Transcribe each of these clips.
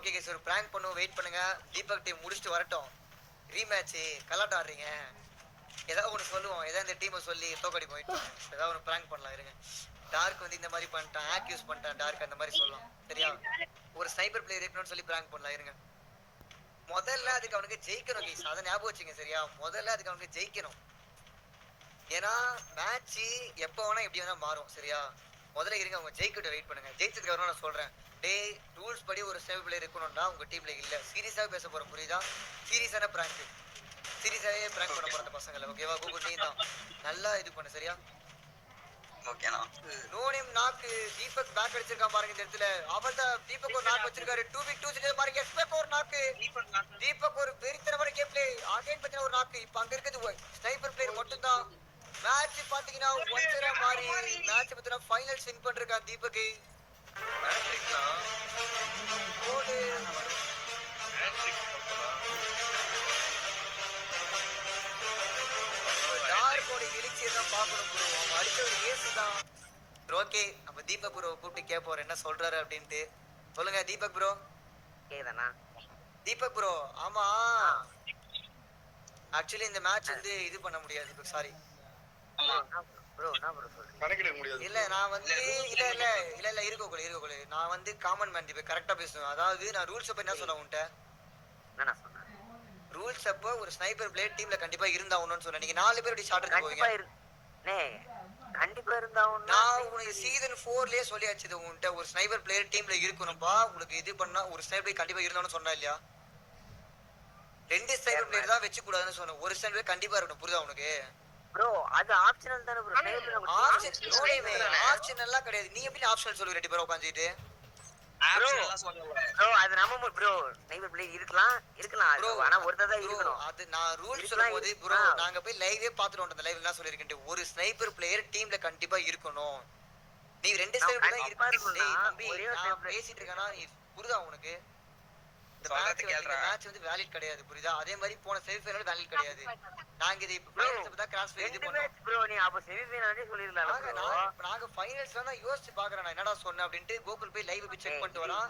Okay case ஒரு prank பண்ணுவோம், wait பண்ணுங்க. தீபக் டீம் முடிச்சுட்டு வரட்டும். ரீமேட்ச் கலாட்டம் ஆடுறீங்க, ஏதாவது ஒன்று சொல்லுவோம், ஏதாவது இந்த டீமை சொல்லி தோக்கடி போயிட்டு ஏதாவது ஒரு பிராங்க் பண்ணலாம். இருங்க. டார்க் வந்து இந்த மாதிரி பண்ணிட்டான், ஹேக் யூஸ் பண்ணிட்டான் டார்க், அந்த மாதிரி சொல்லலாம். சரியா? ஒரு ஸ்னைப்பர் பிளேயர் இருக்கணும்னு சொல்லி பிராங்க் பண்ணலாம். இருங்க. முதல்ல அதுக்கு அவனுக்கு ஜெயிக்கணும் கேஸ், அதை ஞாபகம் வச்சுங்க. சரியா? முதல்ல அதுக்கு அவனுக்கு ஜெயிக்கணும். ஏன்னா மேட்ச் எப்போ வேணா எப்படி வேணா மாறும். சரியா? முதல்ல இருங்க, அவங்க ஜெயிக்கிட்ட வெயிட் பண்ணுங்க. ஜெயிச்சதுக்கு அப்புறம் நான் சொல்றேன். டேய் ரூல்ஸ் படி ஒரு ஸ்னைப்பர் பிளேயர் இருக்கணும்னா உங்க டீம்ல இல்ல. சீரியஸாவே பேச போறோம், புரியுதா? சீரியஸான பிராங்க், சீரியஸாவே பிராங்க் பண்ண போற அந்த பசங்களை. ஓகேவா? கூகுள் நீ தான் நல்லா இது பண்ணு. சரியா? ஓகேண்ணா. நோ நேம் நாக்கு தீபக் பேக் அடிச்சிருக்கான் பாருங்க இந்த இடத்துல. அவர் தான் தீபக் ஒரு நாக்கு வச்சிருக்காரு. 2v2 பாருங்க. எஸ்பெக் ஒரு நாக்கு. தீபக் ஒரு வெறித்தனமான கேம் பிளே. அகைன் பத்தின ஒரு நாக்கு. இப்போ அங்க இருக்குது ஸ்னைப்பர் பிளேயர் மட்டும் தான். மேட்ச் பாத்தீங்கன்னா ஒன்சரா மாறி மேட்ச் பத்தின ஃபைனல்ஸ் வின் பண்ணிருக்கான் தீபக். கோடு டார்க்கோட எழுச்சியை தான் பார்க்கணும் ப்ரோ. அவன் அடிச்ச ஒரு ஏசு தான். ஓகே, நம்ம தீபக் ப்ரோ கூப்பிட்டு கேட்போம் என்ன சொல்றாரு அப்படின்ட்டு. சொல்லுங்க தீபக் ப்ரோ. கேக்குதாண்ணா? தீபக் ப்ரோ, ஆமா ஆக்சுவலி இந்த மேட்ச் வந்து இது பண்ண முடியாது இப்போ. சாரி ப்ரோ, நான் ப்ரோ சொல்றேன். கணக்கிட முடியாது. இல்ல நான் வந்து இல்ல இருக்கோல நான் வந்து காமன் மேன் தீபக், கரெக்டா பேசுவேன். அதாவது நான் ரூல்ஸ் அப்ப என்ன சொன்னேன் உன்கிட்ட? என்ன சொன்னேன்? ரூல்ஸ் அப்போ ஒரு ஸ்னைப்பர் பிளேயர் டீம்ல கண்டிப்பா இருந்தாகணும்னு சொன்னேன். நீங்க 4 பேர் இப்படி ஷாட் எடுத்து போவீங்க. கண்டிப்பா இருந்தாகணும். நான் உனக்கு சீசன் 4லயே சொல்லியாச்சு இது உன்கிட்ட. ஒரு ஸ்னைப்பர் பிளேயர் டீம்ல இருக்கணும்பா, உங்களுக்கு இது பண்ணா ஒரு ஸ்னைப்பர் பிளேயர் கண்டிப்பா இருந்தாலும் சொன்னா இல்லையா? 2 ஸ்னைப்பர் பிளேயர் தான் வெச்சு கூடாதுன்னு சொன்னேன். ஒரு ஸ்னைப்பர் பிளேயர் கண்டிப்பா இருக்கணும், புரியுதா உனக்கு? ப்ரோ அது ஆப்ஷனல் தானே ப்ரோ. ஆப்ஷன் எல்லாம் கிடையாது. நீ எப்படி ஆப்ஷனல் சொல்லுங்க 2 பேரும் உட்கார்ந்துட்டு? ப்ரோ அது நம்ம ப்ரோ ஸ்னைப்பர் பிளேயர் இருக்கலாம் ப்ரோ, ஆனா ஒருத்தர் தான் இருக்கணும். அது நான் ரூல்ஸ் சொல்லும்போது ப்ரோ நாங்க போய் லைவே பாத்துட்டு வந்தோம். லைவ்ல என்ன சொல்லிருக்கேன், ஒரு ஸ்னைப்பர் பிளேயர் டீம்ல கண்டிப்பா இருக்கணும். நீ 2 ஸ்னைப்பர் தான் இருக்கு. டேய் தம்பி, நான் பேசிட்டு இருக்கேனா நீ புரியுதா உனக்கு? இந்த மேட்ச் வந்து வேலிட் கிடையாது, புரியுதா? அதே மாதிரி போன செமி ஃபைனல் வேலிட் கிடையாது. நாங்க இது ஃபைனல்ஸ் தான் கிராஸ் ஃபைனல் இது பண்ணோம் ப்ரோ. நீ அப்ப செமி ஃபைனலே சொல்லிரலாம். நாங்க ஃபைனல்ஸ்ல தான் யோசிச்சு பாக்குறேன் நான் என்னடா சொன்னேன் அப்படினு. கோகுல் போய் லைவ் போய் செக் பண்ணிட்டு வரா.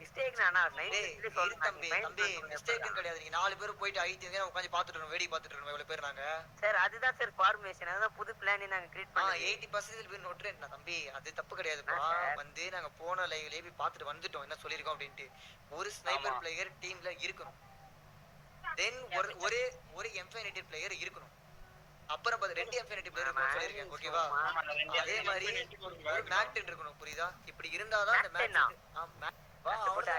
மிஸ்டேக் நானா நைட்ல சொல்றேன் தம்பி மிஸ்டேக் கிடையாது. நீங்க 4 பேர் போயிட்டு ஐடிங்க உட்கார்ந்து பாத்துட்டு இருக்கோம், வேடி பாத்துட்டு இருக்கோம். எவ்வளவு பேர் நாங்க சார்? அதுதான் சார் ஃபார்மேஷன், அதுதான் புது பிளான் நாங்க கிரியேட் பண்ணோம். 80% பேர் நோட்ரேட் நான் தம்பி, அது தப்பு கிடையாதுப்பா. வந்து நாங்க போன லைவ்லயே போய் பாத்துட்டு வந்துட்டோம் என்ன சொல்லிருக்கோம் அப்படின்ட்டு. ஒரு ஸ்னைப்பர் பிளேயர் டீம்ல இருக்கணும். தென் ஒரு இன்ஃபினிட்டி பிளேயர் இருக்கணும். அப்புறம் 2 இன்ஃபினிட்டி பிளேயர் இருக்கணும் சொல்லிருக்கேன், ஓகேவா? அதே மாதிரி ஒரு மேக்டன் இருக்கணும், புரியுதா? இப்படி இருந்தாதான் அந்த மேட்ச்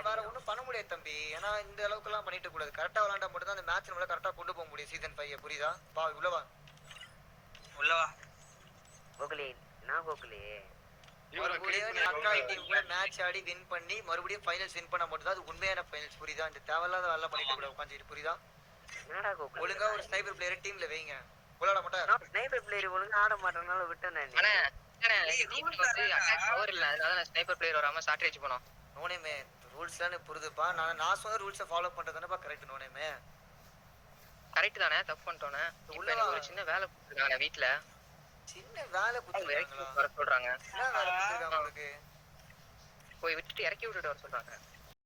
வேற ஒண்ணும் பண்ண முடியாது தம்பி. ஏன்னா இந்த அளவுக்கு எல்லாம் பண்ணிட்டு கூடாது. கரெக்டா விளையாண்டா மட்டும் தான் அந்த மேட்ச் நம்மளால கரெக்டா கொண்டு போக முடியும் சீசன் 5. புரியுதா? பா உள்ளவா கோகுலே, நான் கோகுலே அக்கா டீம் கூட மேட்ச் ஆடி வின் பண்ணி மறுபடியும் ஃபைனல்ஸ் வின் பண்ண மட்டும் தான் அது உண்மையான ஃபைனல்ஸ், புரியுதா? இந்த தேவையில்லாத வேலை பண்ணிட்டு கூட உட்காந்துட்டு, புரியுதா? என்னடா கோகுலே, ஒழுங்கா ஒரு ஸ்னைப்பர் பிளேயர் டீம்ல வைங்க. விளையாட மாட்டேன் ஸ்னைப்பர் பிளேயர் ஒழுங்கா ஆட மாட்டறனால விட்டேன் நான். டீமுக்கு வந்து அட்டாக் பவர் இல்ல, அதனால நான் ஸ்னைப்பர் பிளேயர் வராம ஷார்ட்டேஜ் பண்ணோம். நோனேமே ரூல்ஸ்லாம் புரிதுப்பா. நான் சொன்ன ரூல்ஸை ஃபாலோ பண்றதுதானப்பா கரெக்ட். நோனேமே கரெக்ட் தானே? தப்பு பண்ணிட்டோனே. உள்ள எனக்கு ஒரு சின்ன வேலை கொடுத்துருக்காங்க வீட்ல. சின்ன வேலை கொடுத்துருக்காங்களா? வர சொல்றாங்க. என்ன வேலை கொடுத்துருக்காங்க உங்களுக்கு? போய் விட்டுட்டு இறக்கி விட்டுட்டு வர சொல்றாங்க.